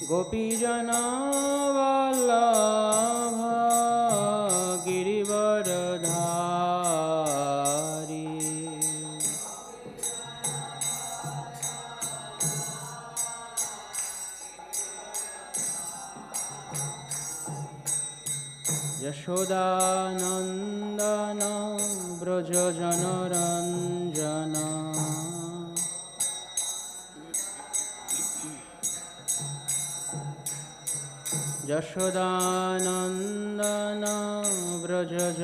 गोपीजना वल्लभा गिरिवरधारी यशोदानन्दन व्रजजनरञ्जन यशोदानन्दन व्रजजनरञ्जन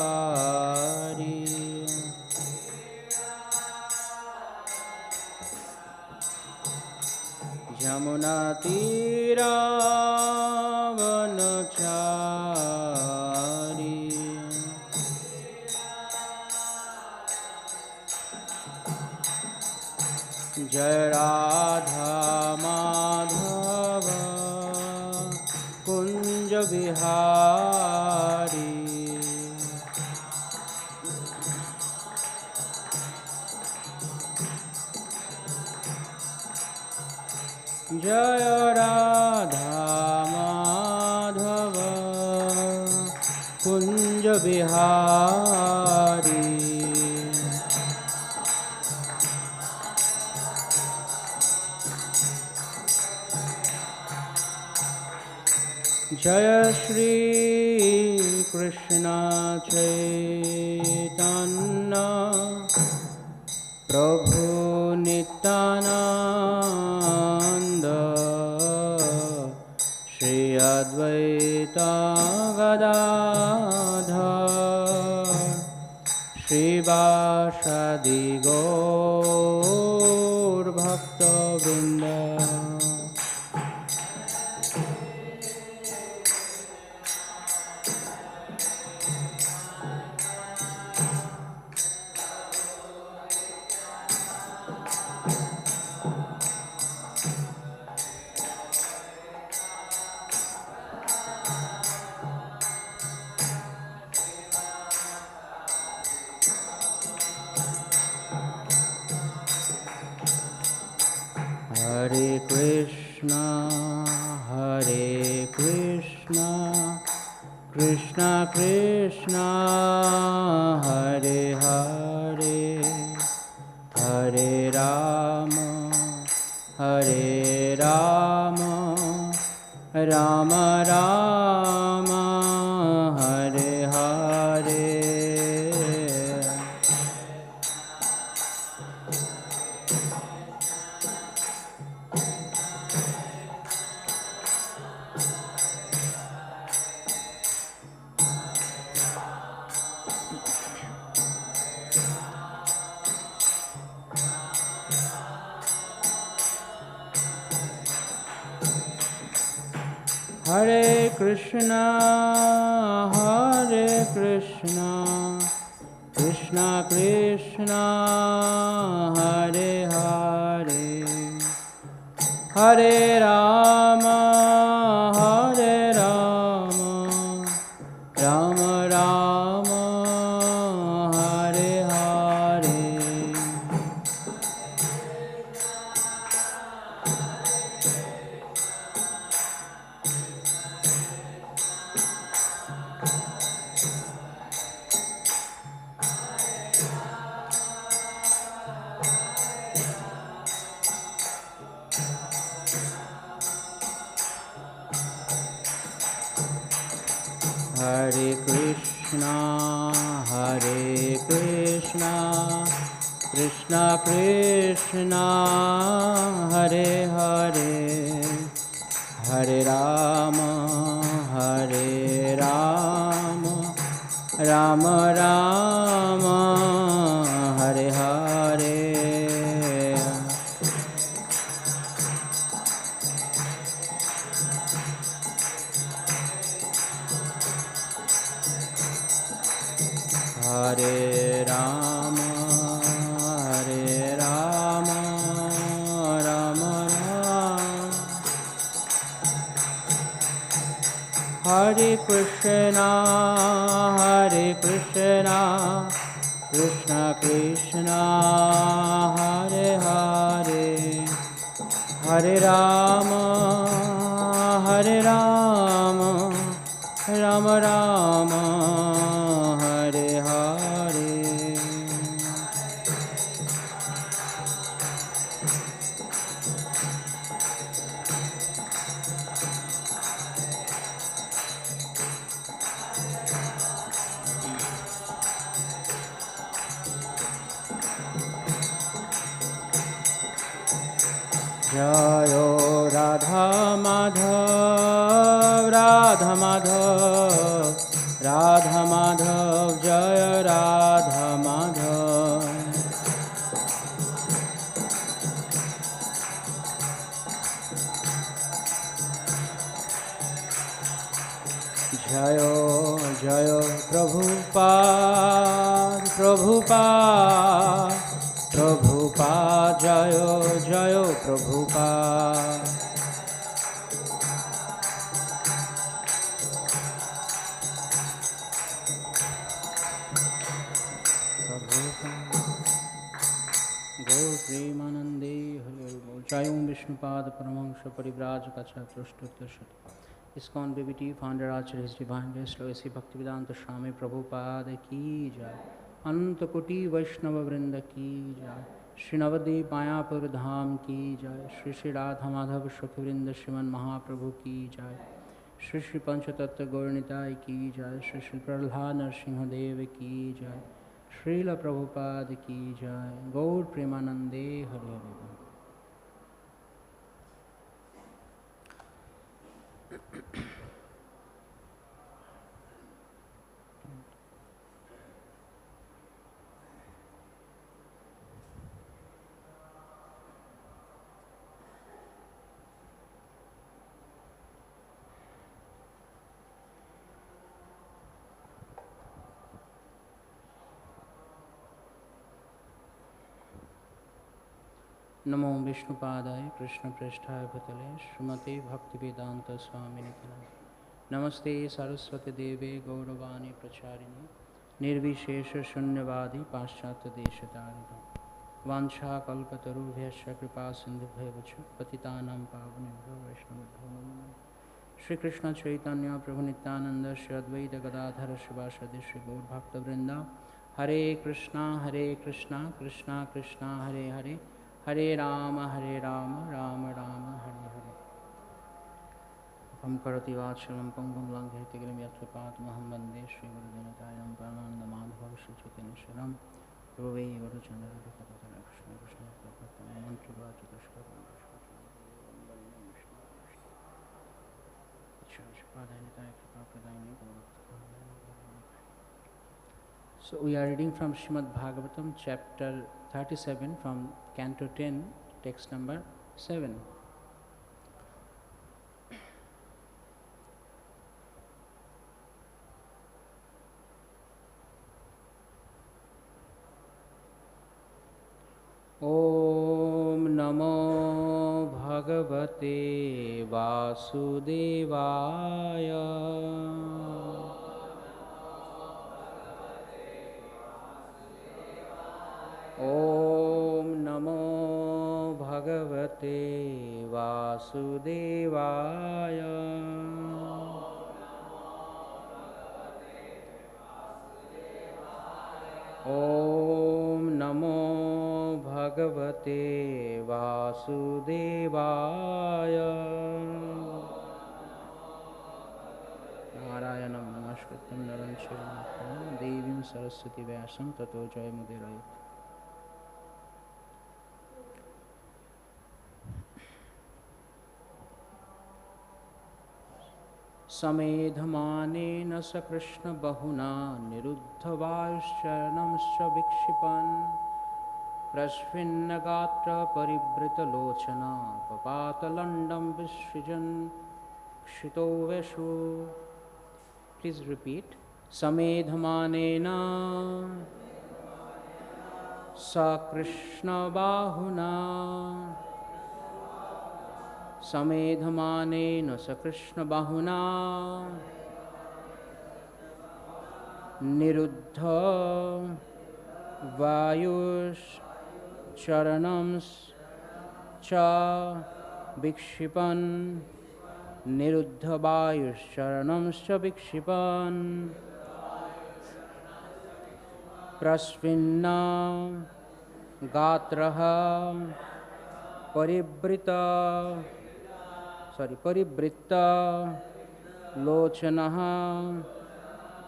यमुनातीरावनचारी यमुनातीरावनचारी जय राधा माधव कुंज बिहारी जय राधा माधव कुंज बिहारी जय श्री कृष्ण चैतन्य प्रभु नित्यानंद श्री अद्वैत गदाधर श्रीवासादि गौर भक्तवृंद हरे Krishna Krishna Krishna Hare Hare Hare Ram Ram Ram Hare Hare Hare Krishna Krishna Krishna Hare Hare Hare Ram Ram Ram Hare Hare Hare Krishna Krishna Krishna Hare Hare Hare Ram Ram Ram Hare Hare Hare Ram Ram Ram Hare Krishna, Krishna Krishna, Hare Hare, Hare Rama, Rama Rama, Hare Hare. Jayo Radha Madhav, Radha Madhav, Radha Madhav, Jaya Radha Madhav. Jayo Jayo Prabhupada, Prabhupada, Prabhupada, Jayo Jayo Prabhupada. Gaur Premanande Hare Bol. Jayom Vishnupad Paramahamsa Parivrajakacha Prashtuttashat. ISKCON BBT founder Acharya His Divine Grace Loisi Bhaktivedanta Swami Prabhupada ki jai. Ananta Koti Vaishnava Vrinda ki jai. Shri Navadip Mayapur Dham ki jai. Shri Shri Radha Madhav Shakhi Vrinda Shriman Mahaprabhu ki jai. Shri Shri Panchatattva Gaurnitai ki jai. Shri Shri Prahlad Narsimha Deva ki jai. Srila Prabhupada ki jai. Gaur Premanande Hare Hare. नमो विष्णुपादाय कृष्ण प्रेष्ठाय भूतले श्रीमते भक्तिवेदांत स्वामिने नमस्ते सरस्वती देवे गौरवाणी प्रचारिणे निर्विशेष शून्यवादी पाश्चात्य देशतारिणे वाञ्छाकल्पतरुभ्यश्च कृपा सिन्धुभ्यश्च पतितानां पावनेभ्यो वैष्णवेभ्यो नमो नमः। श्री कृष्ण चैतन्य प्रभु नित्यानंद श्री अद्वैत गदाधर शिवासादि श्री गौर भक्तवृंदा हरे कृष्णा कृष्णा कृष्णा हरे हरे हरे राम राम राम हरे हरे। हम करोति वाचलं पंगुं लंघयति गिरिं यत्कृपातमहं वन्दे श्रीगुरुजनतां परमानन्दमाधवं श्रीचैतन्येश्वरं ध्रुवै गुरुचन्द्रकथन Krishna Krishna So we are reading from Srimad Bhagavatam chapter 37 from Canto 10, text number 7. Om Namo Bhagavate Vasudevaya. Om Namo Bhagavate Vasudevaya. Om Namo Bhagavate Vasudevaya. Narayanam Namaskritam Naram Chaiva Devim Saraswati Vyasam Tato Jayamudirayo. samedhamānena sa kṛṣṇa-bāhunā niruddha-vāyuś vikṣipan prasvinna-gātraḥ parivṛtta-locanaḥ papāta laṇḍaṁ visṛjan kṣitau vyasuḥ. Please repeat. Samedhamānena sa kṛṣṇa-bāhunā. Samedhamānena sa kṛṣṇa-bāhunā niruddha-vāyuś caraṇāṁś cha vikṣipan niruddha-vāyuś caraṇāṁś cha vikṣipan prasvinna-gātraḥ parivṛtta-locanaḥ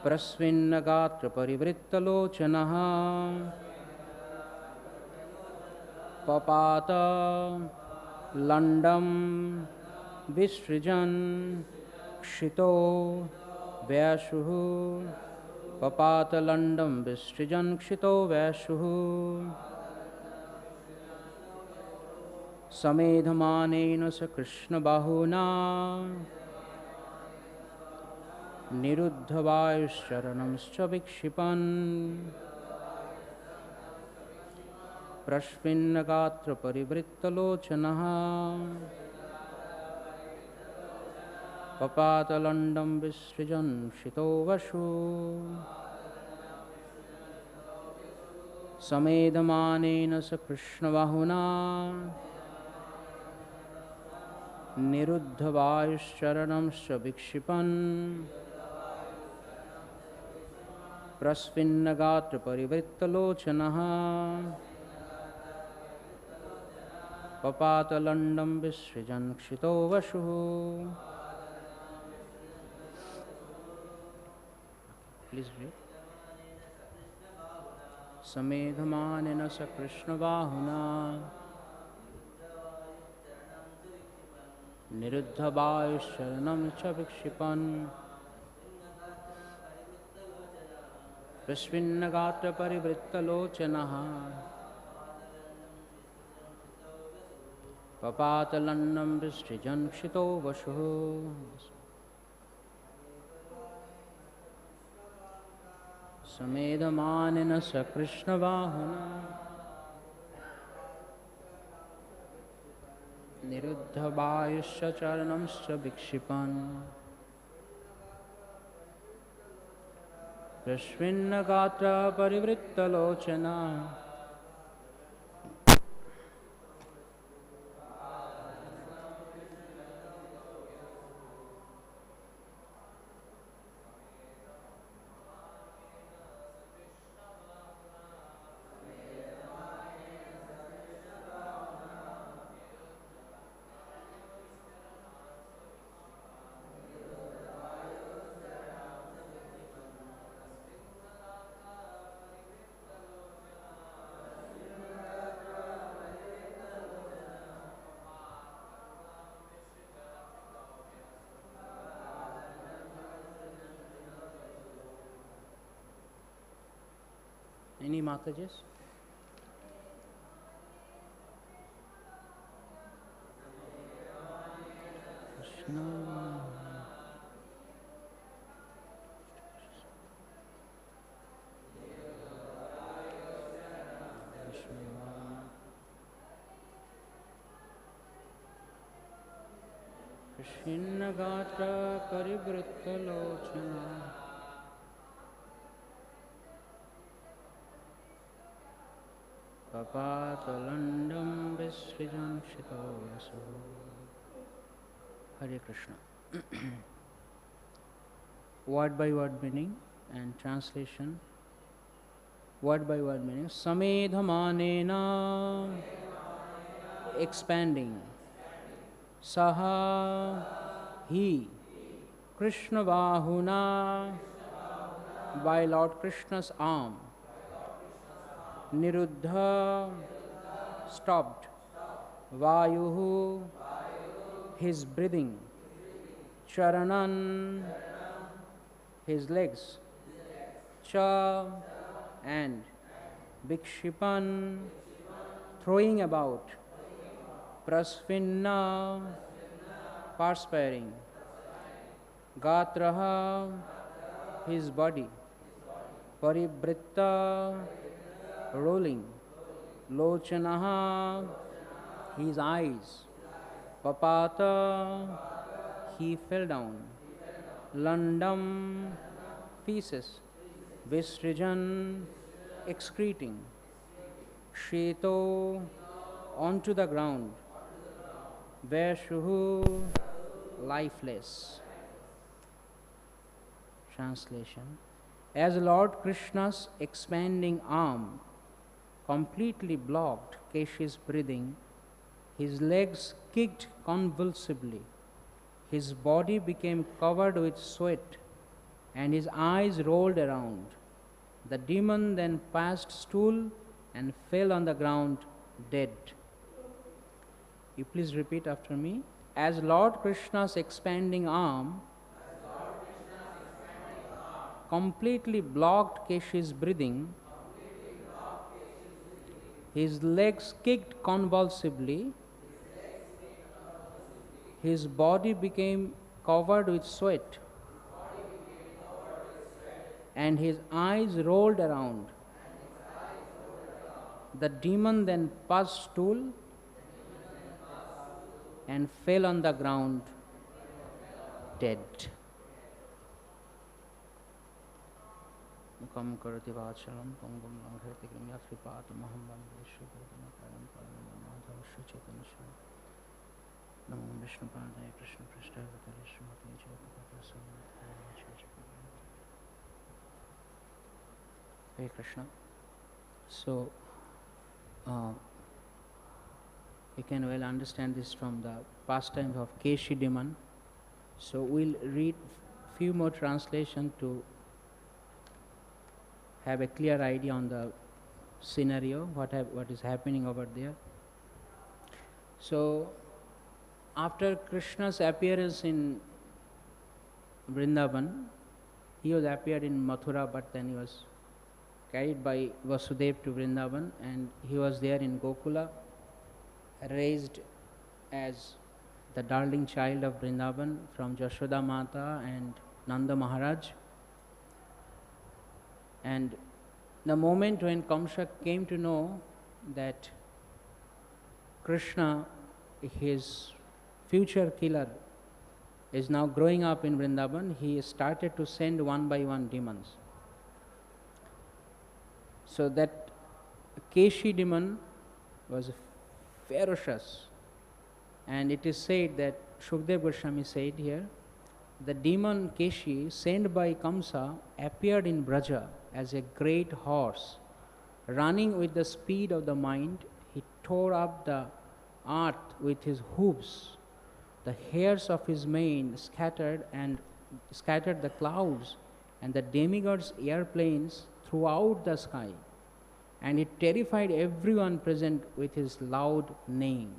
prasvinna-gātraḥ parivṛtta-locanaḥ papāta laṇḍaṁ visṛjan kṣitau vyasuḥ papāta laṇḍaṁ visṛjan kṣitau vyasuḥ samedhamānena sa kṛṣṇa-bāhunā niruddha-vāyuś caraṇāṁś vikṣipan prasvinna-gātraḥ parivṛtta-locanaḥ papāta laṇḍaṁ visṛjan kṣitau vyasuḥ samedhamānena sa kṛṣṇa-bāhunā niruddha-vāyuś caraṇāṁś vikṣipan prasvinna-gātraḥ parivṛtta-locanaḥ papāta laṇḍaṁ visṛjan kṣitau vyasuḥ. Please read. Samedhamānena sa kṛṣṇa-bāhunā niruddha-vāyuś caraṇāṁś vikṣipan prasvinna-gātraḥ parivṛtta-locanaḥ papāta laṇḍaṁ visṛjan kṣitau vyasuḥ. Samedhamānena sa kṛṣṇa-bāhunā niruddha-vāyuś caraṇāṁś vikṣipan prasvinna-gātraḥ parivṛtta-locanaḥ Any Matajis? Krishna. Kṛṣṇa-gātraḥ parivṛtta-locanaḥ papāta laṇḍaṁ visṛjan kṣitau vyasuḥ. Hare Krishna. Word by word meaning and translation. Word by word meaning. Samedhamānena, expanding. Saha, he. Kṛṣṇa-bāhunā, by Lord Krishna's arm. Niruddha, stopped. Vāyuḥ, his breathing. caraṇān, his legs. Cha, and. Vikṣipan, throwing about. Prasvinna, perspiring. Gātraḥ, his body. Parivṛtta, rolling. Locanaḥ, his eyes. Papāta, he fell down. Laṇḍaṁ, feces. visṛjan, excreting, kṣitau, onto the ground, vyasuḥ, lifeless. Translation. As Lord Krishna's expanding arm completely blocked Keśī's breathing, his legs kicked convulsively, his body became covered with sweat, and his eyes rolled around. The demon then passed stool and fell on the ground dead. You please repeat after me. As Lord Krishna's expanding arm completely blocked Keśī's breathing, his legs kicked convulsively, his body became covered with sweat, and his eyes rolled around. The demon then passed stool and fell on the ground dead. Mukam karati vachalam pangam langhati krimya kripatamaham vande shubhodana param paramānādhav śrīcaitanasya namo Vishnupadaya Krishna Prasthāvatale Srimati Jayapata Samedhamānena. Hare Krishna. So, you can well understand this from the pastimes of Keśī demon. So we'll read few more translations to have a clear idea on the scenario, what is happening over there. So after Krishna's appearance in Vrindavan, he was appeared in Mathura, but then he was carried by Vasudeva to Vrindavan, and he was there in Gokula, raised as the darling child of Vrindavan from Jashoda Mata and Nanda Maharaj. And the moment when Kamsa came to know that Krishna, his future killer, is now growing up in Vrindavan, he started to send one by one demons. So that Keśī demon was ferocious, and it is said that Shukdev Goswami said here, the demon Keśī sent by Kamsa appeared in Braja as a great horse. Running with the speed of the mind, he tore up the earth with his hoofs. The hairs of his mane scattered the clouds and the demigods' airplanes throughout the sky, and he terrified everyone present with his loud neighing.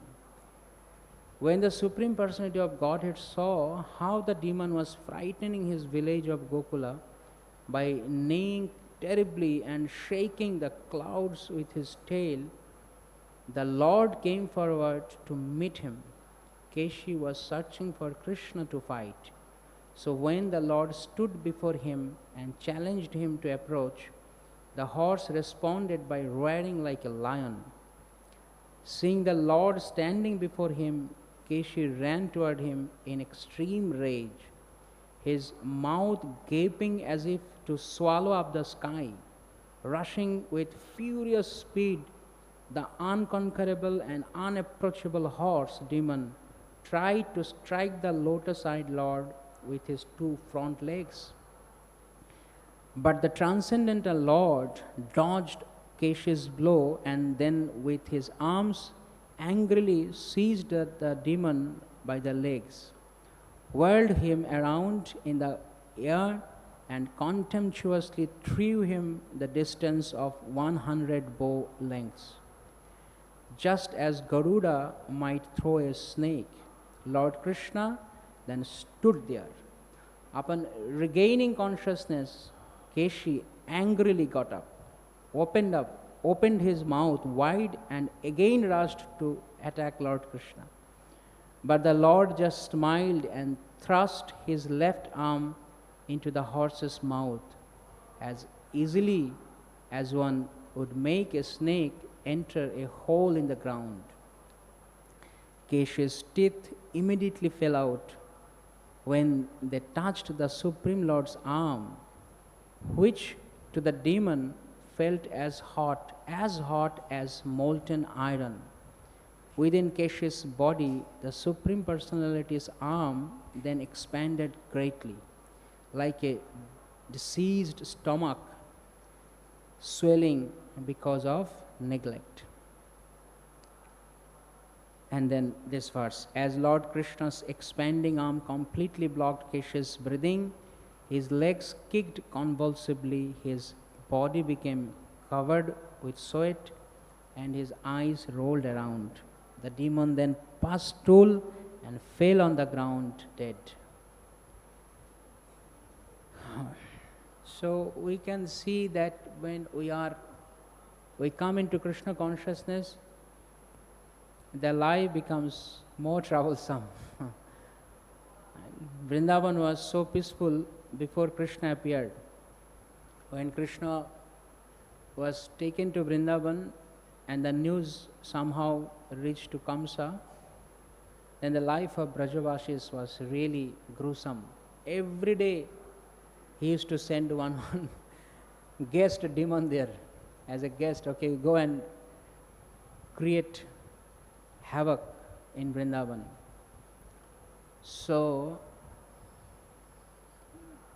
When the Supreme Personality of Godhead saw how the demon was frightening his village of Gokula by neighing terribly and shaking the clouds with his tail, the Lord came forward to meet him. Keśī was searching for Krishna to fight. So when the Lord stood before him and challenged him to approach, the horse responded by roaring like a lion. Seeing the Lord standing before him, Keśī ran toward him in extreme rage, his mouth gaping as if to swallow up the sky. Rushing with furious speed, the unconquerable and unapproachable horse demon tried to strike the lotus-eyed Lord with his two front legs. But the transcendental Lord dodged Keśī's blow, and then with his arms angrily seized the demon by the legs, whirled him around in the air, and contemptuously threw him the distance of 100 bow lengths. Just as Garuda might throw a snake, Lord Kṛṣṇa then stood there. Upon regaining consciousness, Keśī angrily got up, opened his mouth wide, and again rushed to attack Lord Kṛṣṇa. But the Lord just smiled and thrust his left arm into the horse's mouth as easily as one would make a snake enter a hole in the ground. Keśī's teeth immediately fell out when they touched the Supreme Lord's arm, which to the demon felt as hot as molten iron. Within Keśī's body, the Supreme Personality's arm then expanded greatly, like a diseased stomach swelling because of neglect. And then this verse, as Lord Kṛṣṇa's expanding arm completely blocked Keśī's breathing, his legs kicked convulsively, his body became covered with sweat, and his eyes rolled around. The demon then passed stool and fell on the ground dead. So we can see that when we come into Krishna consciousness, the life becomes more troublesome. Vrindavan was so peaceful before Krishna appeared. When Krishna was taken to Vrindavan and the news somehow reached to Kamsa, then the life of Brajavasis was really gruesome. Every day he used to send one guest demon there as a guest. Okay, go and create havoc in Vrindavan. So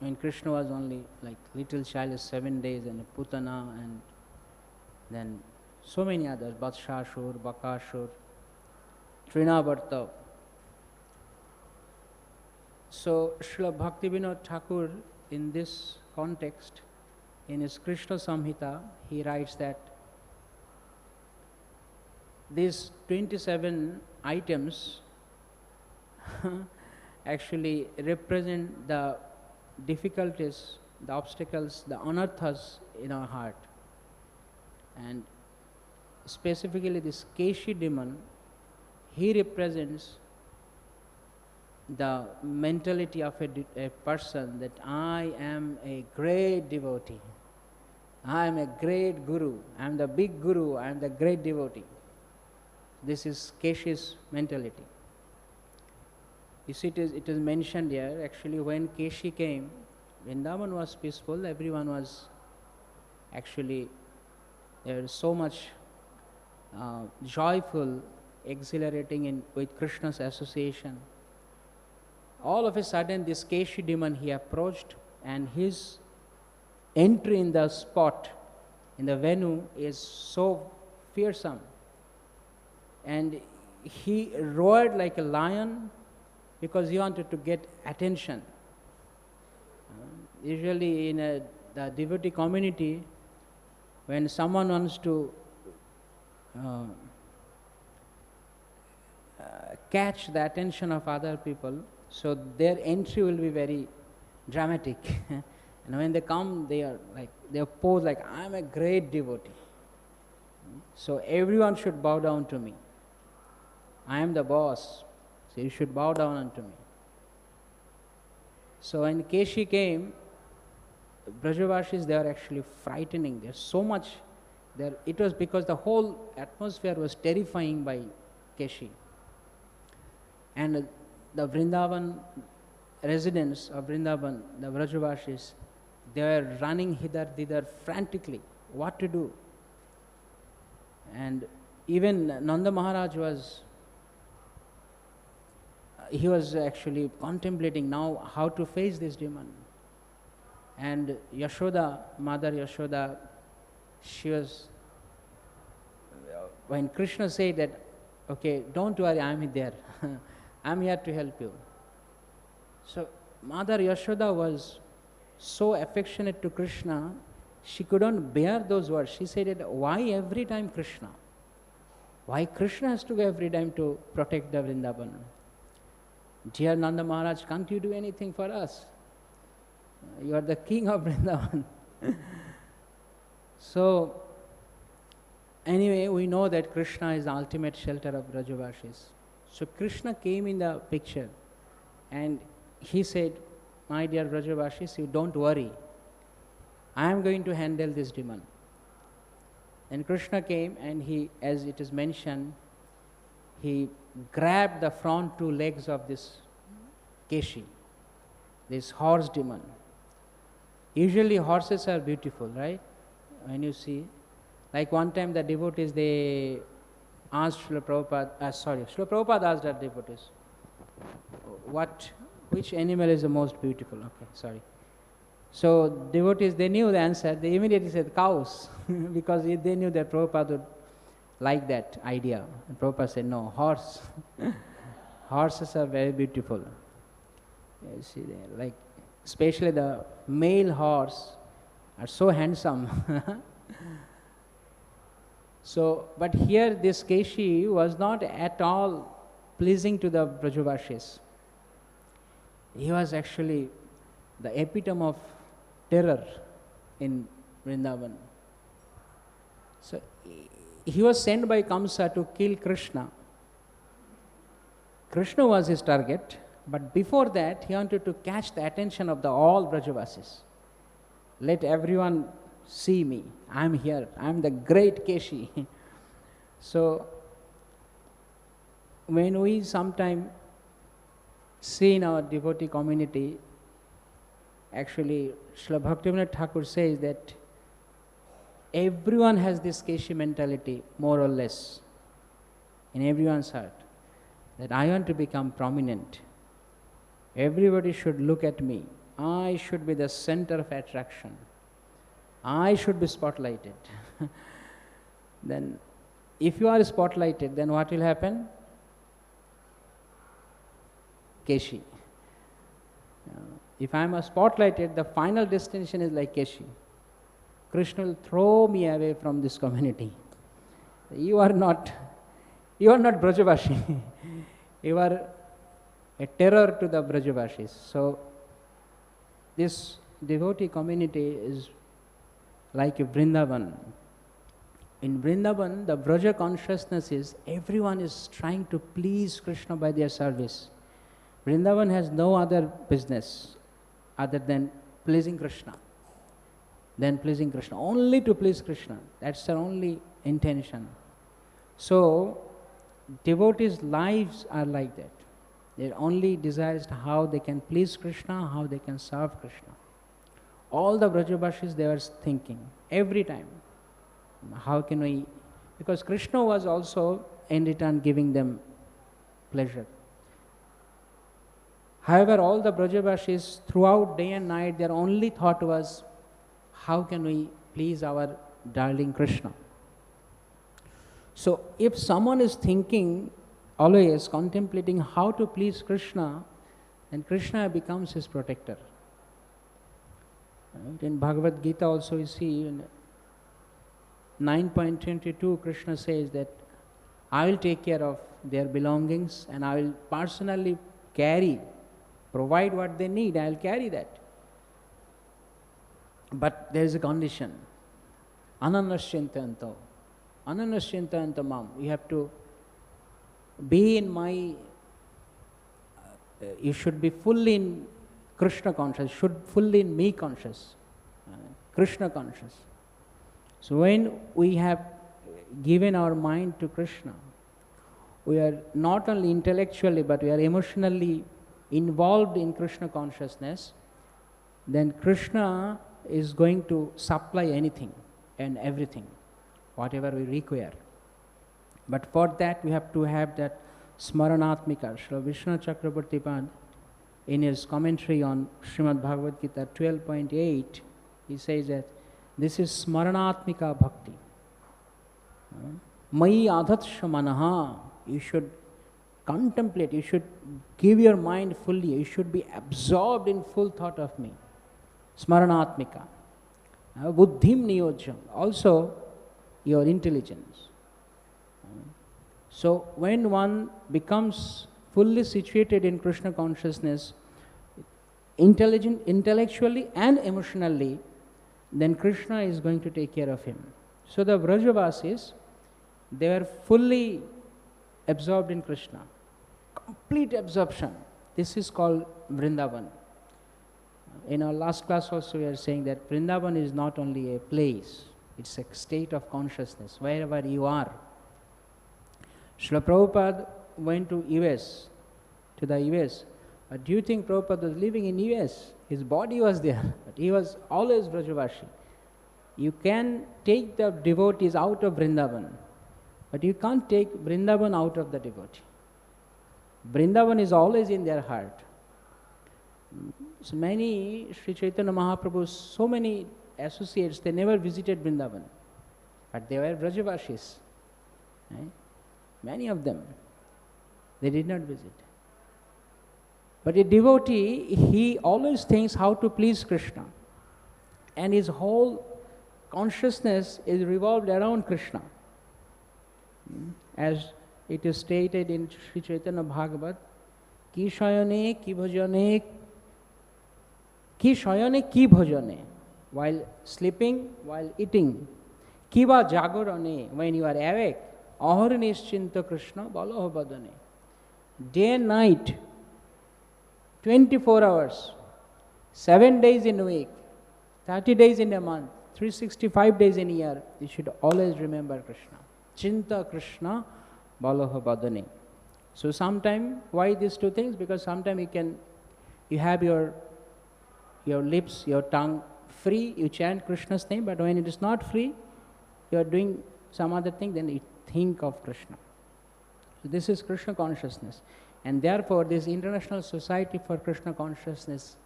when Krishna was only like little child, 7 days, and Putana, and then so many others, Vatshashur, Bakashur, Trinavarta. So Srila Bhaktivinoda Thakur, in this context, in his Krishna Samhita, he writes that these 27 items actually represent the difficulties, the obstacles, the anarthas in our heart. And specifically this Keśī demon, he represents the mentality of a person that I am a great devotee, I am a great guru, I am the big guru, I am the great devotee. This is Keśī's mentality. You see, it is mentioned here, actually when Keśī came, Vrindavan was peaceful, everyone was actually, there was so much joyful, exhilarating with Krishna's association. All of a sudden this Keśī demon, he approached, and his entry in the spot, in the venue, is so fearsome. And he roared like a lion because he wanted to get attention. Usually in the devotee community, when someone wants to catch the attention of other people, so their entry will be very dramatic. And when they come, they pose like, I am a great devotee. So everyone should bow down to me. I am the boss, so you should bow down unto me. So when Keśī came, Brajavasis, they are actually frightening. There's so much there. It was because the whole atmosphere was terrifying by Keśī. And the Vrindavan residents of Vrindavan, the Brajavasis, they were running hither, thither frantically. What to do? And even Nanda Maharaj was actually contemplating now how to face this demon. And Yashoda, Mother Yashoda, she was, when Krishna said that, okay, don't worry, I am there. I am here to help you. So Mother Yashoda was so affectionate to Krishna, she couldn't bear those words. She said that, why every time Krishna? Why Krishna has to go every time to protect the Vrindavan? Dear Nanda Maharaj, can't you do anything for us? You are the king of Vrindavan. So, anyway, we know that Krishna is the ultimate shelter of Brajavasis. So Krishna came in the picture and he said, my dear Brajavasis, you don't worry. I am going to handle this demon. And Krishna came and he, as it is mentioned, he grabbed the front two legs of this Keśī, this horse demon. Usually horses are beautiful, right? When you see, like one time the devotees, they asked Srila Prabhupada, Srila Prabhupada asked the devotees, which animal is the most beautiful? Okay, sorry. So devotees, they knew the answer. They immediately said cows, because they knew that Prabhupada would like that idea. And Prabhupada said, no, horse. Horses are very beautiful. You see, like especially the male horse are so handsome. So, but here this Keśī was not at all pleasing to the Brajavashis. He was actually the epitome of terror in Vrindavan. So he was sent by Kamsa to kill Kṛṣṇa. Krishna was his target, but before that he wanted to catch the attention of all Brajavasis. Let everyone see me. I am here. I am the great Keśī. So when we sometime see in our devotee community, actually Srila Bhaktivinoda Thakur says that everyone has this Keśī mentality, more or less, in everyone's heart, that I want to become prominent. Everybody should look at me. I should be the center of attraction. I should be spotlighted. Then, if you are spotlighted, then what will happen? Keśī. If I am a spotlighted, the final destination is like Keśī. Krishna will throw me away from this community. You are not Brajavashi. You are a terror to the Brajavashis. So, this devotee community is like a Vrindavan. In Vrindavan, the Braja consciousness is everyone is trying to please Krishna by their service. Vrindavan has no other business other than pleasing Krishna. Only to please Krishna. That's their only intention. So, devotees' lives are like that. Their only desire is how they can please Krishna, how they can serve Krishna. All the Brajavashis, they were thinking every time, how can we, because Krishna was also in return giving them pleasure. However, all the Brajavashis throughout day and night, their only thought was, how can we please our darling Krishna? So if someone is thinking, always contemplating how to please Krishna, then Krishna becomes his protector. Right? In Bhagavad Gita also you see in 9.22 Krishna says that I will take care of their belongings and I will personally provide what they need, I will carry that. But there is a condition. Ananaśyantanto. Ananaśyantantamam. You have to be in my, you should be fully in Krishna conscious, fully in me conscious, Krishna conscious. So when we have given our mind to Krishna, we are not only intellectually but we are emotionally involved in Krishna consciousness, then Krishna is going to supply anything and everything, whatever we require. But for that we have to have that smaranatmika. Srila Vishnu Chakrabarti Pad, in his commentary on Srimad Bhagavad Gita 12.8, he says that this is smaranatmika bhakti. Mai adhatsha manaha. You should contemplate, you should give your mind fully, you should be absorbed in full thought of me. Smaranatmika. Buddhim niyojam. Also your intelligence. So when one becomes fully situated in Krishna consciousness, intellectually and emotionally, then Krishna is going to take care of him. So the Brajavasis, they were fully absorbed in Krishna. Complete absorption. This is called Vrindavan. In our last class also we are saying that Vrindavan is not only a place, it's a state of consciousness, wherever you are. Srila Prabhupada went to the US But do you think Prabhupada was living in US? His body was there, but he was always Vrajavashi. You can take the devotees out of Vrindavan, but you can't take Vrindavan out of the devotee. Vrindavan is always in their heart. So many, Sri Chaitanya Mahaprabhu's, so many associates, they never visited Vrindavan, but they were Vrajavashis. Right? Many of them, they did not visit. But a devotee, he always thinks how to please Krishna. And his whole consciousness is revolved around Krishna. As it is stated in Sri Chaitanya Bhagavat, ki shayane ki bhajane, ki shayane ki bhajane, while sleeping, while eating, kiva jagorane, when you are awake, ahar nischinta Krishna balaho badane. Day and night, 24 hours, 7 days in a week, 30 days in a month, 365 days in a year, you should always remember Krishna. Chinta Krishna balaho badane. So sometime, why these two things? Because sometime you have your lips, your tongue free, you chant Krishna's name, but when it is not free, you are doing some other thing, then you think of Krishna. So this is Krishna consciousness. And therefore, this International Society for Krishna Consciousness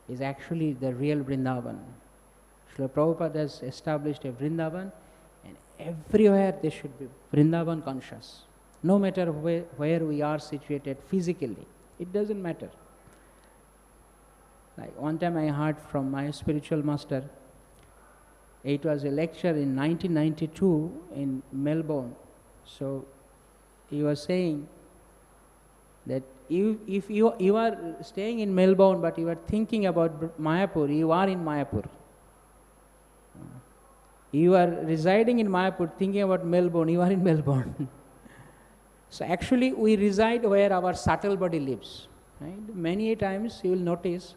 is actually the real Vrindavan. Srila Prabhupada has established a Vrindavan, and everywhere there should be Vrindavan conscious. No matter where we are situated physically, it doesn't matter. Like one time I heard from my spiritual master, it was a lecture in 1992 in Melbourne. So he was saying that if you are staying in Melbourne but you are thinking about Mayapur, you are in Mayapur. You are residing in Mayapur thinking about Melbourne, you are in Melbourne. So actually we reside where our subtle body lives. Right? Many times you will notice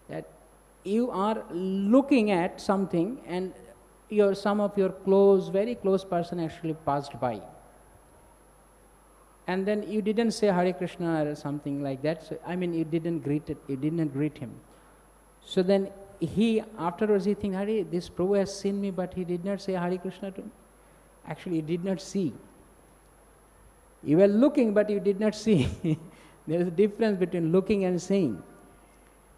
that you are looking at something and some of your very close person actually passed by. And then you didn't say Hare Krishna or something like that. So, you didn't greet him. So then afterwards he thinks, Hare, this Prabhu has seen me, but he did not say Hare Krishna to me. Actually, he did not see. You were looking, but you did not see. There is a difference between looking and seeing.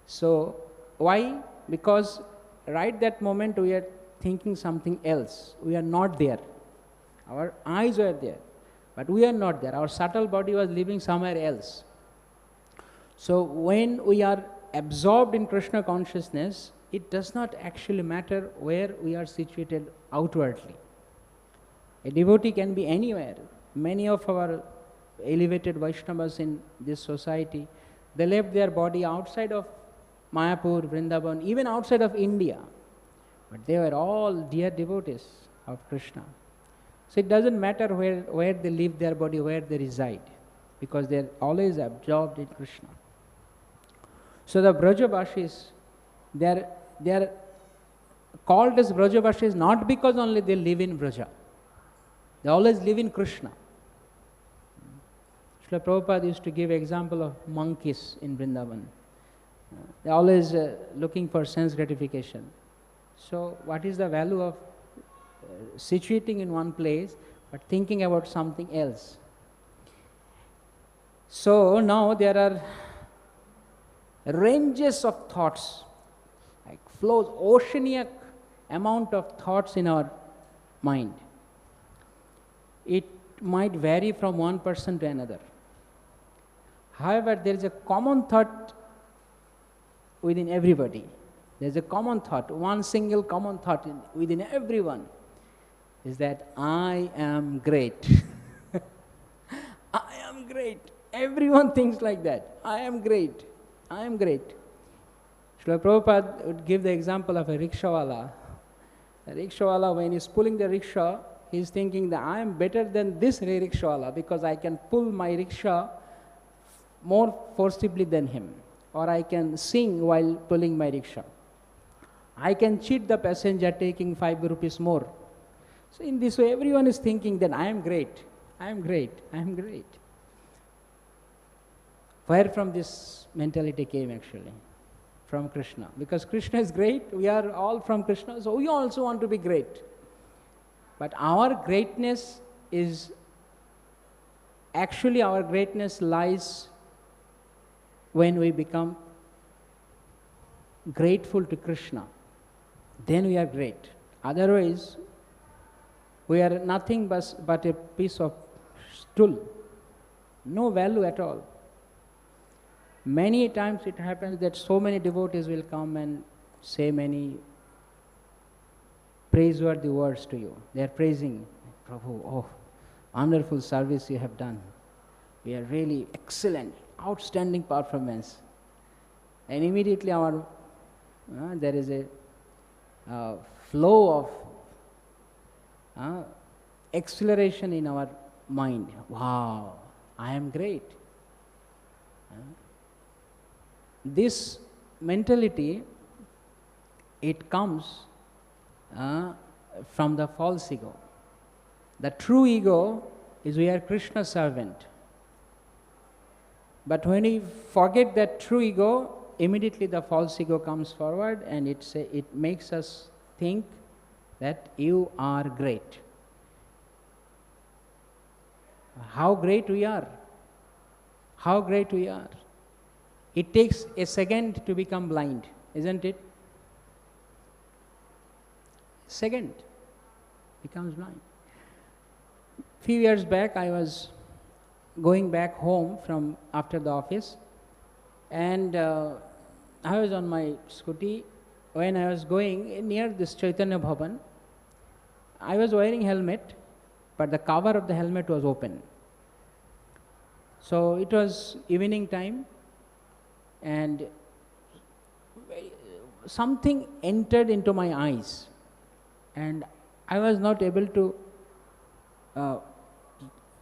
So, why? Because right that moment we are thinking something else. We are not there. Our eyes were there, but we are not there. Our subtle body was living somewhere else. So when we are absorbed in Krishna consciousness, it does not actually matter where we are situated outwardly. A devotee can be anywhere. Many of our elevated Vaishnavas in this society, they left their body outside of Mayapur, Vrindavan, even outside of India. But they were all dear devotees of Krishna. So it doesn't matter where they leave their body, where they reside, because they are always absorbed in Krishna. So the Brajavashis, they are called as Brajavashis not because only they live in Braja. They always live in Krishna. Srila Prabhupada used to give example of monkeys in Vrindavan. They are always looking for sense gratification. So what is the value of situating in one place but thinking about something else? So now there are ranges of thoughts, like flows, oceanic amount of thoughts in our mind. It might vary from one person to another. However, there is a common thought within everybody. There is a common thought, one single common thought within everyone is that I am great. I am great. Everyone thinks like that. I am great. I am great. Srila Prabhupada would give the example of a rickshawala. A rickshawala, when he is pulling the rickshaw, he is thinking that I am better than this rickshawala because I can pull my rickshaw more forcibly than him, or I can sing while pulling my rickshaw. I can cheat the passenger taking 5 rupees more. So in this way, everyone is thinking that I am great, I am great, I am great. Where from this mentality came actually? From Krishna. Because Krishna is great, we are all from Krishna, so we also want to be great. But our greatness is, actually our greatness lies when we become grateful to Krishna. Then we are great. Otherwise, we are nothing but a piece of stool. No value at all. Many times it happens that so many devotees will come and say many praiseworthy words to you. They are praising, Prabhu, oh, wonderful service you have done. We are really excellent, outstanding performance. And immediately there is a flow of acceleration in our mind. Wow, I am great. This mentality, it comes from the false ego. The true ego is we are Krishna's servant. But when we forget that true ego, immediately the false ego comes forward and it makes us think that you are great. How great we are. How great we are. It takes a second to become blind, isn't it? Second becomes blind. Few years back, I was going back home from after the office, and I was on my scooty. When I was going near this Chaitanya Bhavan, I was wearing helmet, but the cover of the helmet was open. So it was evening time, and something entered into my eyes, and I was not able to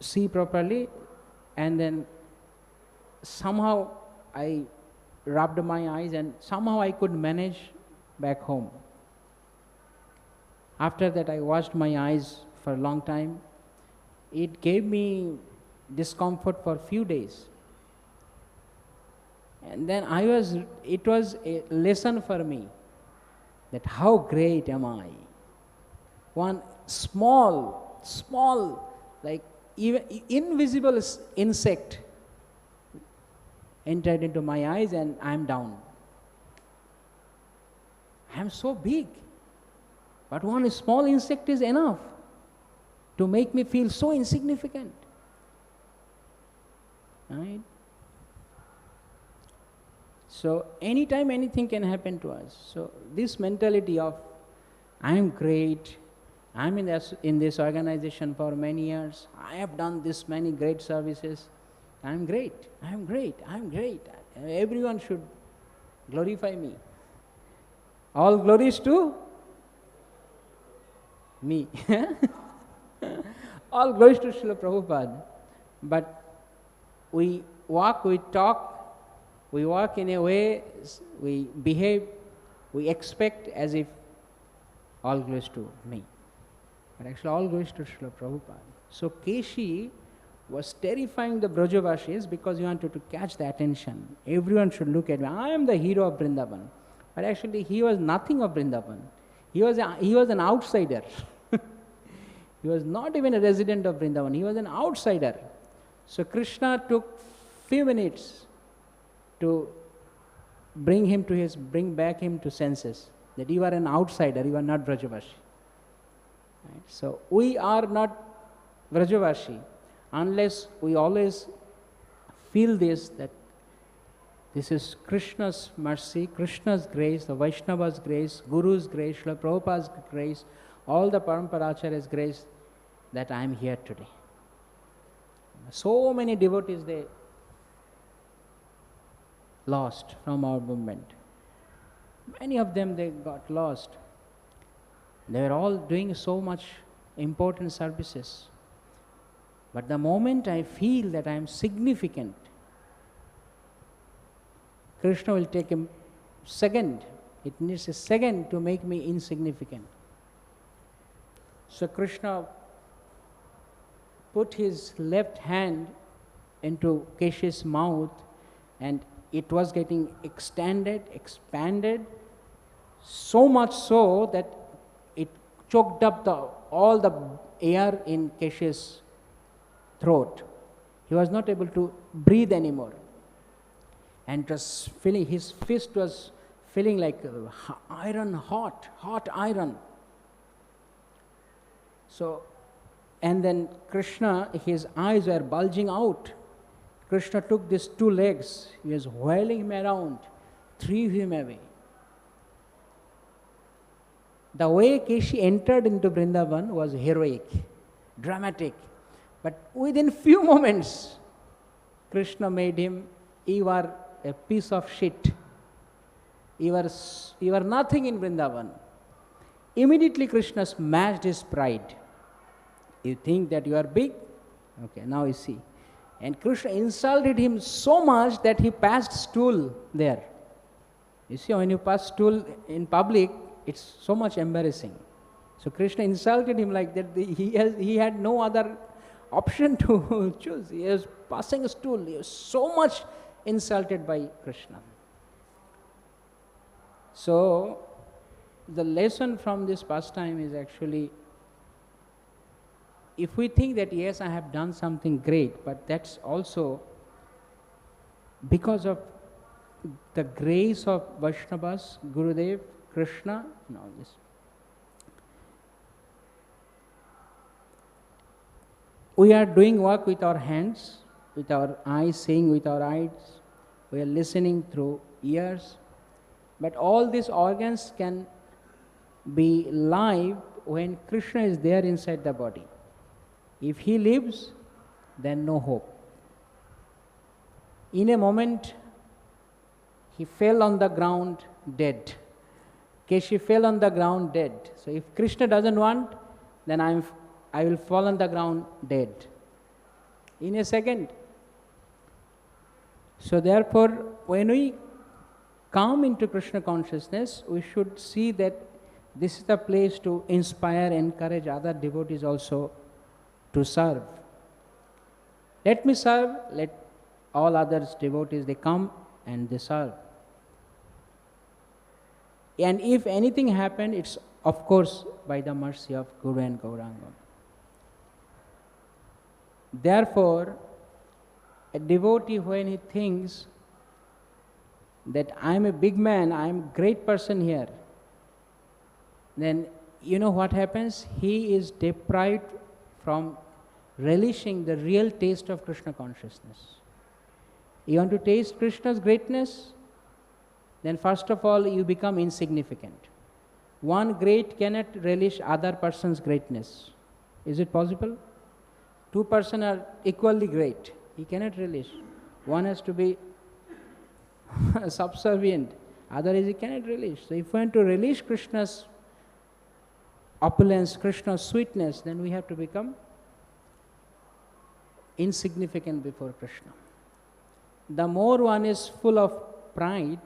see properly, and then somehow I rubbed my eyes and somehow I could manage back home. After that I washed my eyes for a long time. It gave me discomfort for a few days. And then it was a lesson for me that how great am I. One small, like even invisible insect entered into my eyes and I am down. I am so big, but one small insect is enough to make me feel so insignificant. Right? So anytime anything can happen to us. So this mentality of I am great, I am in this organization for many years, I have done this many great services, I am great, I am great, I am great. Everyone should glorify me. All glories to me. All glories to Srila Prabhupada. But we walk, we talk, we walk in a way, we behave, we expect as if all glories to me. But actually all glories to Srila Prabhupada. So Keśī was terrifying the Brajavasis because he wanted to catch the attention. Everyone should look at me. I am the hero of Vrindavan. But actually he was nothing of Vrindavan. He was an outsider. He was not even a resident of Vrindavan. He was an outsider. So Krishna took few minutes to bring back him to senses. That you are an outsider, you are not Brajavashi. Right? So we are not Brajavashi unless we always feel this, that this is Krishna's mercy, Krishna's grace, the Vaishnava's grace, Guru's grace, Srila Prabhupada's grace, all the Paramparacharyas' grace, that I am here today. So many devotees, they lost from our movement. Many of them, they got lost. They were all doing so much important services. But the moment I feel that I am significant, Krishna will take a second. It needs a second to make me insignificant. So Krishna put his left hand into Keśī's mouth and it was getting expanded, so much so that it choked up all the air in Keśī's throat. He was not able to breathe anymore, and was feeling, his fist was feeling like iron, hot iron. So, and then Krishna, his eyes were bulging out. Krishna took these two legs, he was whirling him around, threw him away. The way Keśī entered into Vrindavan was heroic, dramatic. But within few moments, Krishna made him, you are a piece of shit. You are nothing in Vrindavan. Immediately Krishna smashed his pride. You think that you are big? Okay, now you see. And Krishna insulted him so much that he passed stool there. You see, when you pass stool in public, it's so much embarrassing. So Krishna insulted him like that. He had no other option to choose. He was passing a stool. He was so much insulted by Krishna. So the lesson from this pastime is actually, if we think that yes, I have done something great, but that's also because of the grace of Vaishnavas, Gurudev, Krishna, and all this. We are doing work with our hands, with our eyes, seeing with our eyes, we are listening through ears, but all these organs can be live when Krishna is there inside the body. If he leaves, then no hope. In a moment, he fell on the ground dead. Keśī fell on the ground dead. So if Krishna doesn't want, then I will fall on the ground dead. In a second. So therefore, when we come into Krishna consciousness, we should see that this is the place to inspire, encourage other devotees also to serve. Let me serve, let all others devotees, they come and they serve. And if anything happened, it's of course by the mercy of Guru and Gauranga. Therefore, a devotee, when he thinks that I am a big man, I am a great person here, then you know what happens? He is deprived from relishing the real taste of Krishna consciousness. You want to taste Krishna's greatness? Then first of all, you become insignificant. One great cannot relish other person's greatness. Is it possible? Two persons are equally great. He cannot relish. One has to be subservient. Other is he cannot relish. So if we want to relish Krishna's opulence, Krishna's sweetness, then we have to become insignificant before Krishna. The more one is full of pride,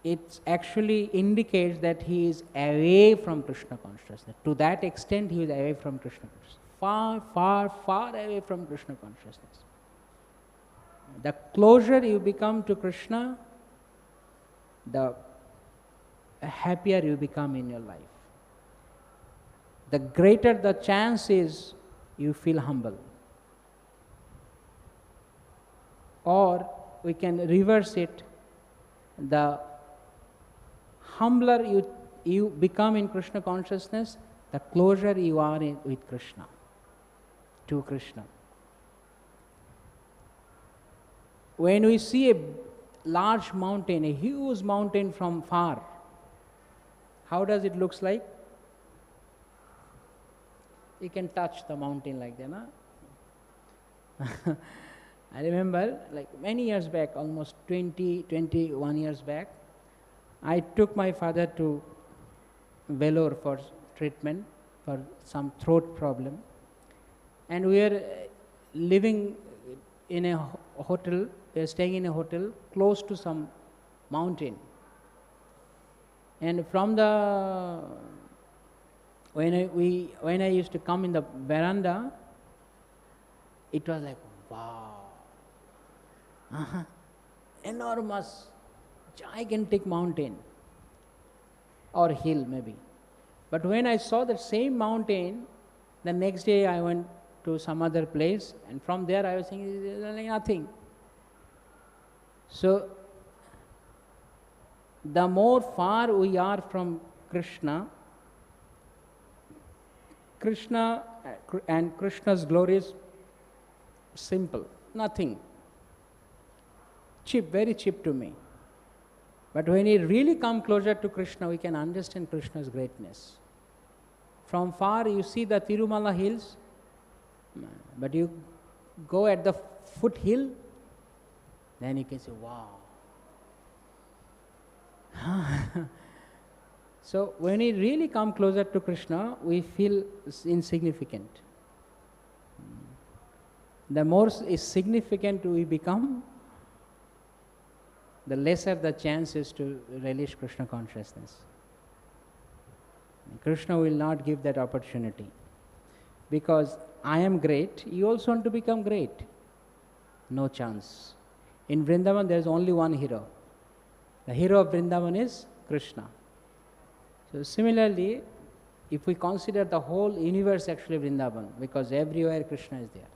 it actually indicates that he is away from Krishna consciousness. To that extent, he is away from Krishna consciousness. Far, far, far away from Krishna consciousness. The closer you become to Krishna, the happier you become in your life. The greater the chance is you feel humble. Or we can reverse it, the humbler you become in Krishna consciousness, the closer you are with Krishna, to Krishna. When we see a large mountain, a huge mountain from far, how does it look like? You can touch the mountain like that, huh? I remember like many years back, almost 21 years back, I took my father to Vellore for treatment for some throat problem. And we were living in a hotel, we were staying in a hotel close to some mountain. And from the, when I used to come in the veranda, it was like, wow. Enormous, gigantic mountain or hill maybe. But when I saw that same mountain, the next day I went to some other place, and from there I was thinking, it's like nothing. So, the more far we are from Krishna, Krishna and Krishna's glory is simple, nothing. Cheap, very cheap to me. But when we really come closer to Krishna, we can understand Krishna's greatness. From far you see the Tirumala hills, but you go at the foothill, then you can say, wow. So when we really come closer to Krishna, we feel insignificant. The more significant we become, the lesser the chance is to relish Krishna consciousness. Krishna will not give that opportunity. Because I am great, you also want to become great. No chance. In Vrindavan there is only one hero. The hero of Vrindavan is Krishna. So similarly, if we consider the whole universe actually Vrindavan, because everywhere Krishna is there.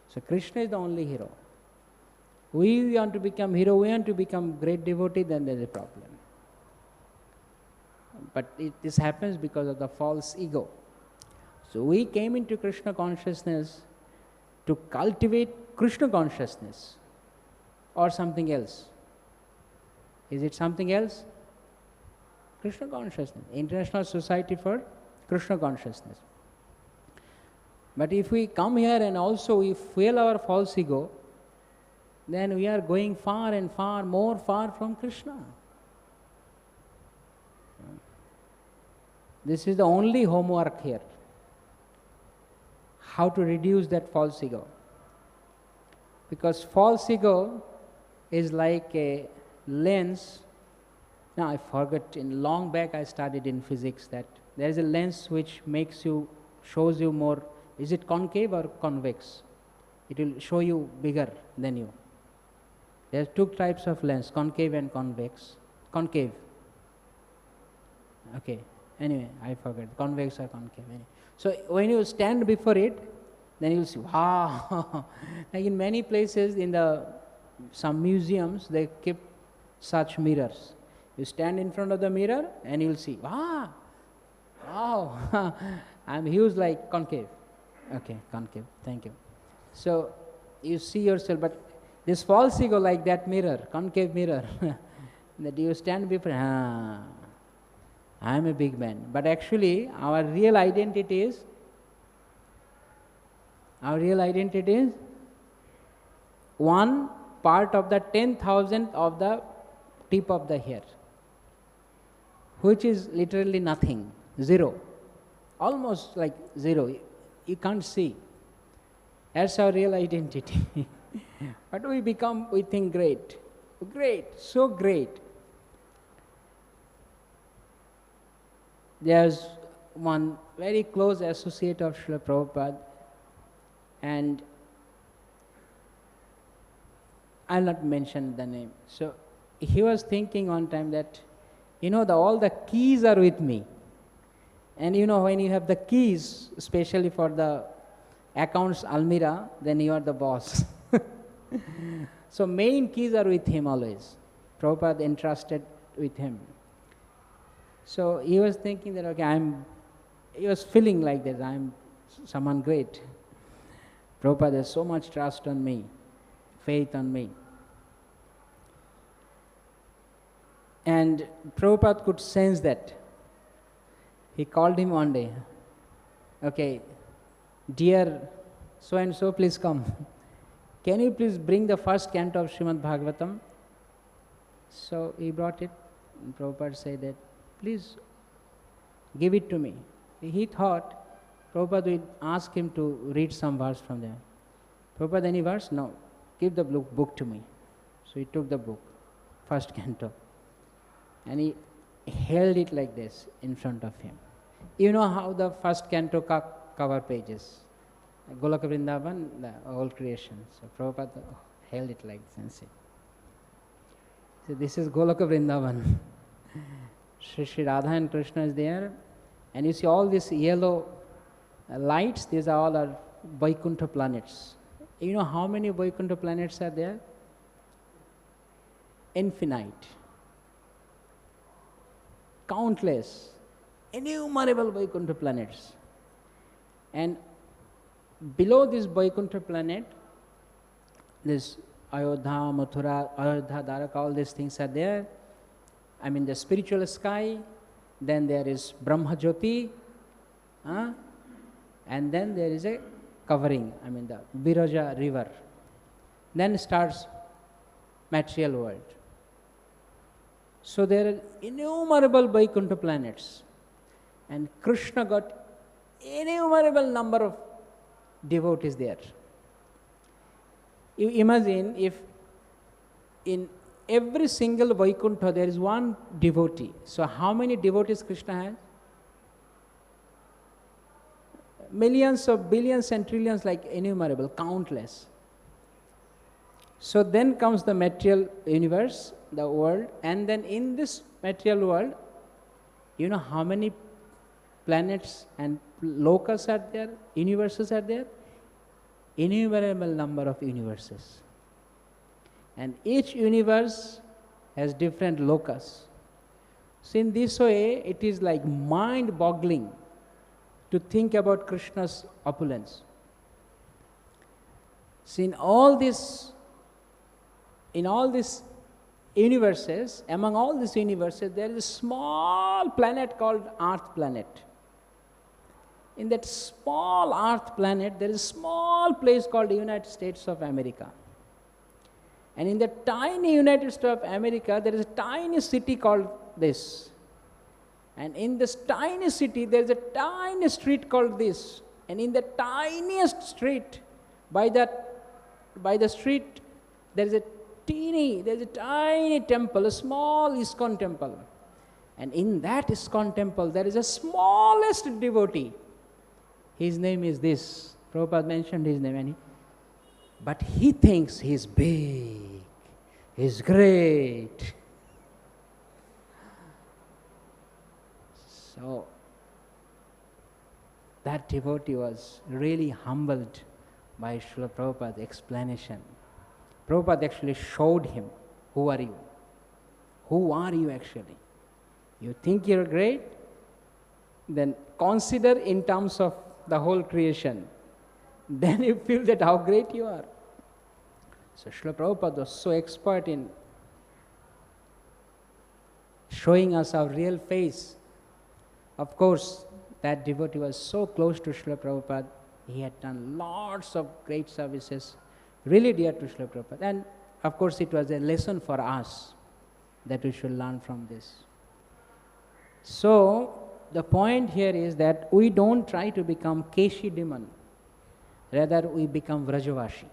So Krishna is the only hero. We want to become hero, we want to become great devotee, then there is a problem. But this happens because of the false ego. So we came into Krishna consciousness to cultivate Krishna consciousness or something else. Is it something else? Krishna consciousness, International Society for Krishna Consciousness. But if we come here and also we fuel our false ego, then we are going far and far, more far from Krishna. This is the only homework here. How to reduce that false ego. Because false ego is like a lens. Now I forgot, long back I studied in physics that there is a lens which shows you more, is it concave or convex? It will show you bigger than you. There are two types of lens, concave and convex. Concave. Okay, anyway, I forgot, convex or concave. Anyway. So when you stand before it, then you will see, wow. Like in many places, in some museums, they keep such mirrors. You stand in front of the mirror and you will see, wow, I'm huge like concave. Okay, concave, thank you. So you see yourself, but this false ego like that mirror, concave mirror, that you stand before, I am a big man. But actually our real identity is one part of the 10,000th of the tip of the hair, which is literally nothing, zero, almost like zero. You can't see. That's our real identity. But we think great, so great. There's one very close associate of Srila Prabhupada, and I'll not mention the name. So he was thinking one time that, all the keys are with me. And when you have the keys, especially for the accounts almirah, then you are the boss. So main keys are with him always. Prabhupada entrusted with him. So he was thinking that, he was feeling like that, I'm someone great. Prabhupada has so much trust on me, faith on me. And Prabhupada could sense that. He called him one day. Okay, dear so-and-so, please come. Can you please bring the first canto of Srimad Bhagavatam? So he brought it, and Prabhupada said that, please give it to me. He thought Prabhupada would ask him to read some verse from there. Prabhupada, any verse? No. Give the book to me. So he took the book, first canto, and he held it like this in front of him. You know how the first canto cover pages? Golaka Vrindavan, the whole creation. So Prabhupada held it like this and said, So this is Goloka Vrindavan. Shri Radha and Krishna is there, and you see all these yellow lights, these are all our Vaikuntha planets. You know how many Vaikuntha planets are there? Infinite. Countless. Innumerable Vaikuntha planets. And below this Vaikuntha planet, this Ayodhya, Mathura, Ayodhya, Dwaraka, all these things are there. I mean the spiritual sky, then there is Brahma Jyoti, and then there is a covering, I mean the Viraja river. Then starts material world. So there are innumerable Vaikuntha planets, and Krishna got innumerable number of devotees there. You imagine if in every single Vaikuntha there is one devotee. So how many devotees Krishna has? Millions of billions and trillions, like innumerable, countless. So then comes the material universe, the world, and then in this material world, you know how many planets and lokas are there, universes are there? Innumerable number of universes. And each universe has different locus. So in this way, it is like mind-boggling to think about Krishna's opulence. So in all these universes, among all these universes, there is a small planet called Earth planet. In that small Earth planet, there is a small place called the United States of America. And in the tiny United States of America, there is a tiny city called this. And in this tiny city, there is a tiny street called this. And in the tiniest street, by the street, there is a tiny temple, a small ISKCON temple. And in that ISKCON temple, there is a smallest devotee. His name is this. Prabhupada mentioned his name. But he thinks he's big, he's great. So, that devotee was really humbled by Srila Prabhupada's explanation. Prabhupada actually showed him, who are you? Who are you actually? You think you're great? Then consider in terms of the whole creation. Then you feel that how great you are. So Srila Prabhupada was so expert in showing us our real face. Of course, that devotee was so close to Srila Prabhupada. He had done lots of great services, really dear to Srila Prabhupada. And of course, it was a lesson for us that we should learn from this. So, the point here is that we don't try to become Keśī demon. Rather, we become Vrajavashi.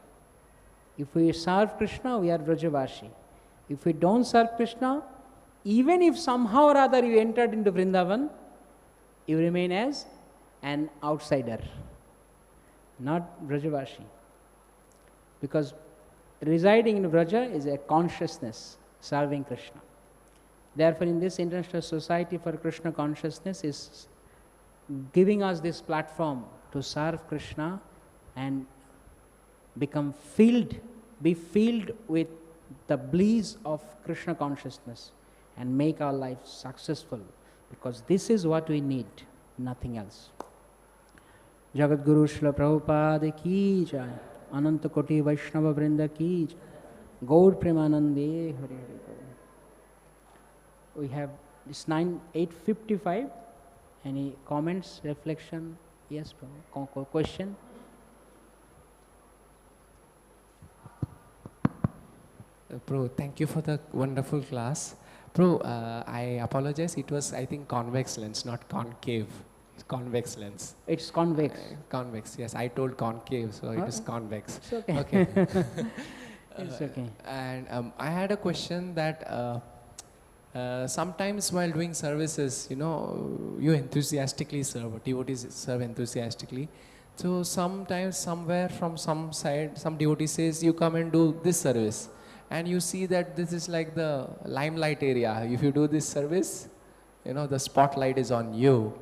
If we serve Krishna, we are Vrajavashi. If we don't serve Krishna, even if somehow or other you entered into Vrindavan, you remain as an outsider, not Vrajavashi. Because residing in Vraja is a consciousness serving Krishna. Therefore, in this International Society for Krishna Consciousness is giving us this platform to serve Krishna and be filled with the bliss of Krishna consciousness and make our life successful, because this is what we need, nothing else. Jagat Guru Srila Prabhupada ki jai, Ananta Koti Vaishnava Vrinda ki jai, Gaur Premanande Hari Hari Gaur. We have this 8:55. Any comments, reflection? Yes, Prabhu. Question? Prabhu, thank you for the wonderful class. Prabhu, I apologize. It was, I think, convex lens, not concave. It's convex lens. It's convex. Convex, yes. I told concave, so it is convex. It's okay. Okay. It's okay. And I had a question that sometimes while doing services, you enthusiastically serve, devotees serve enthusiastically. So sometimes somewhere from some side, some devotee says, you come and do this service. and you see that this is like the limelight area. If you do this service, the spotlight is on you.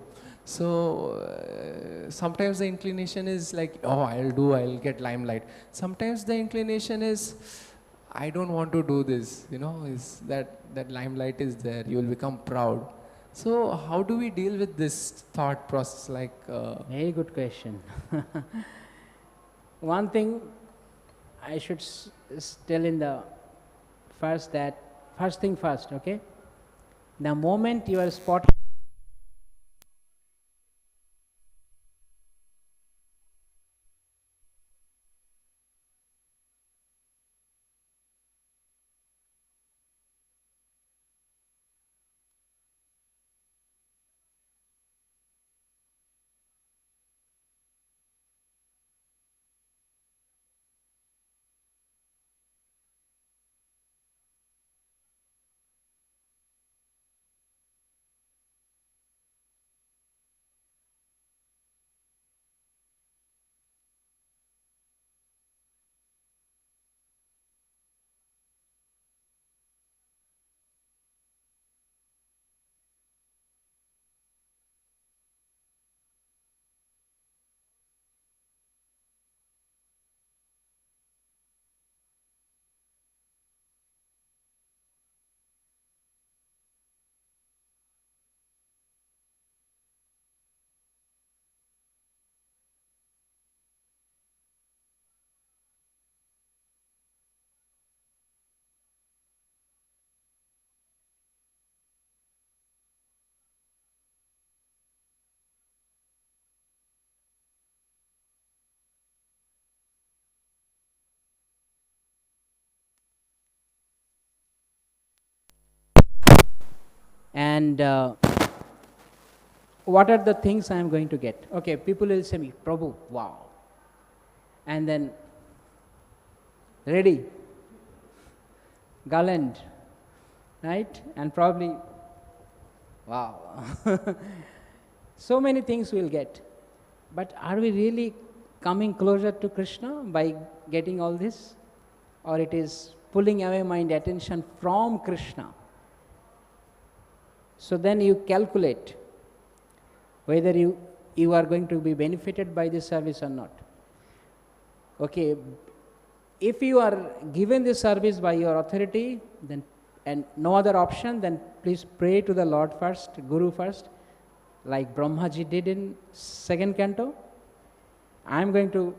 So sometimes the inclination is like, oh, I'll get limelight. Sometimes the inclination is, I don't want to do this, is that limelight is there, you will become proud. So how do we deal with this thought process? Very good question. One thing I should tell in the first thing first, okay? The moment you are spot. And what are the things I am going to get? Okay, people will say me, Prabhu, wow. And then, ready, garland, right? And probably, wow. So many things we'll get. But are we really coming closer to Krishna by getting all this? Or it is pulling away my attention from Krishna? So then you calculate whether you are going to be benefited by this service or not. Okay, if you are given this service by your authority, then and no other option, then please pray to the Lord first, Guru first, like Brahmaji did in 2nd canto. I am going to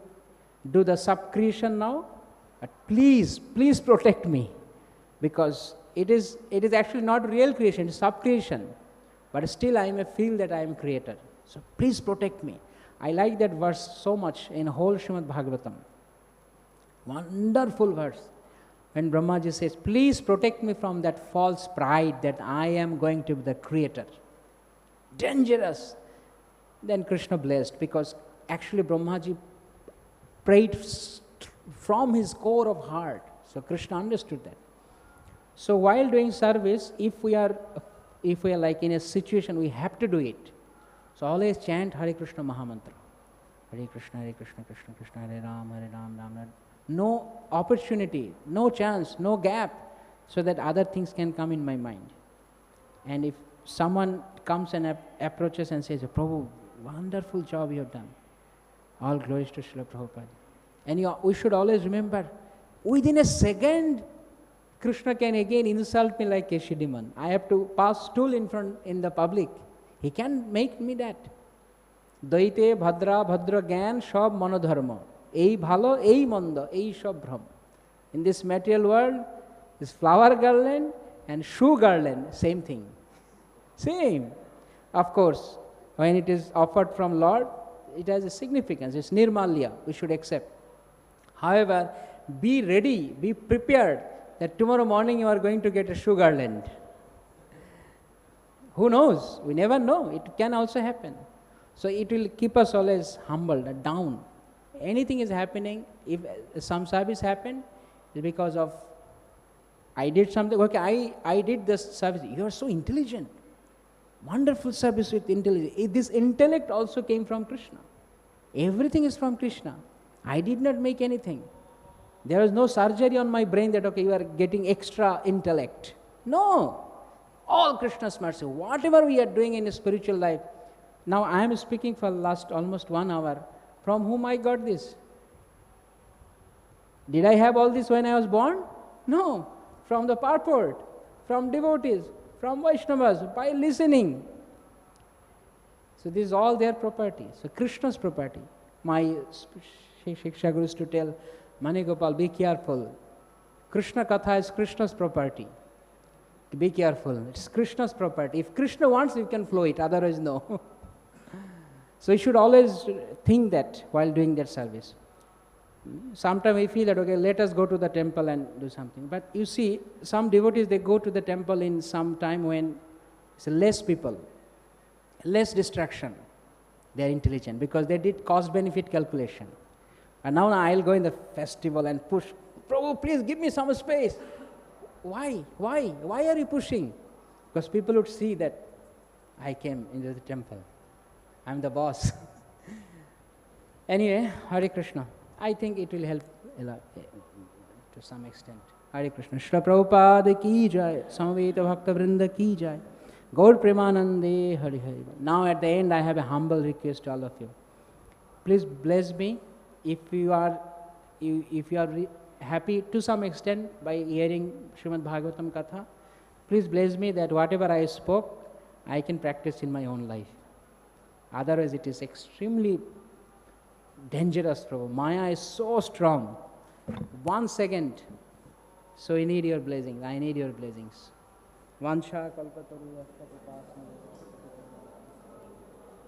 do the sub-creation now, but please protect me, because it is actually not real creation, it's sub-creation, but still I may feel that I am creator. So please protect me. I like that verse so much in whole Srimad Bhagavatam. Wonderful verse. When Brahmaji says, please protect me from that false pride that I am going to be the creator. Dangerous. Then Krishna blessed, because actually Brahmaji prayed from his core of heart. So Krishna understood that. So while doing service, if we are like in a situation we have to do it, so always chant Hare Krishna Mahamantra. Hare Krishna, Krishna Krishna, Hare Ram, Ram Ram. No opportunity, no chance, no gap, so that other things can come in my mind. And if someone comes and approaches and says, Prabhu, wonderful job you have done. All glories to Srila Prabhupada. And we should always remember, within a second, Krishna can again insult me like Keśī demon. I have to pass stool in the public. He can make me that. Daite bhadra bhadra gyan shab manodharma. Ei bhalo, ei mondo, ei shab bhram. In this material world, this flower garland and shoe garland, same thing. Same. Of course, when it is offered from Lord, it has a significance. It's nirmalya, we should accept. However, be ready, be prepared that tomorrow morning you are going to get a shoe garland. Who knows? We never know. It can also happen. So it will keep us always humbled, down. Anything is happening, if some service happened, it's because of I did something. Okay, I did this service. You are so intelligent. Wonderful service with intelligence. This intellect also came from Krishna. Everything is from Krishna. I did not make anything. There is no surgery on my brain that, okay, you are getting extra intellect. No. All Krishna's mercy. Whatever we are doing in a spiritual life. Now I am speaking for last almost 1 hour. From whom I got this? Did I have all this when I was born? No. From the purport, from devotees, from Vaishnavas, by listening. So this is all their property. So Krishna's property. My Shiksha Guru used to tell, Mani Gopal, be careful. Krishna Katha is Krishna's property. Be careful. It's Krishna's property. If Krishna wants, you can flow it. Otherwise, no. So you should always think that while doing that service. Sometimes we feel that, okay, let us go to the temple and do something. But you see, some devotees, they go to the temple in some time when it's less people, less distraction. They are intelligent because they did cost-benefit calculation. And now I'll go in the festival and push, Prabhu, please give me some space. Why? Why? Why are you pushing? Because people would see that I came into the temple. I'm the boss. Anyway, Hare Krishna. I think it will help a lot to some extent. Hare Krishna. Shri Prabhupada ki jai. Samaveta Bhakta Vrinda ki jai. Gaur Premanande Hare Hare. Now at the end I have a humble request to all of you. Please bless me if you are happy to some extent by hearing Srimad Bhagavatam Katha. Please bless me that whatever I spoke, I can practice in my own life. Otherwise it is extremely dangerous, Prabhu. Maya is so strong. 1 second. So we need your blessings. I need your blessings. Vansha kalpataru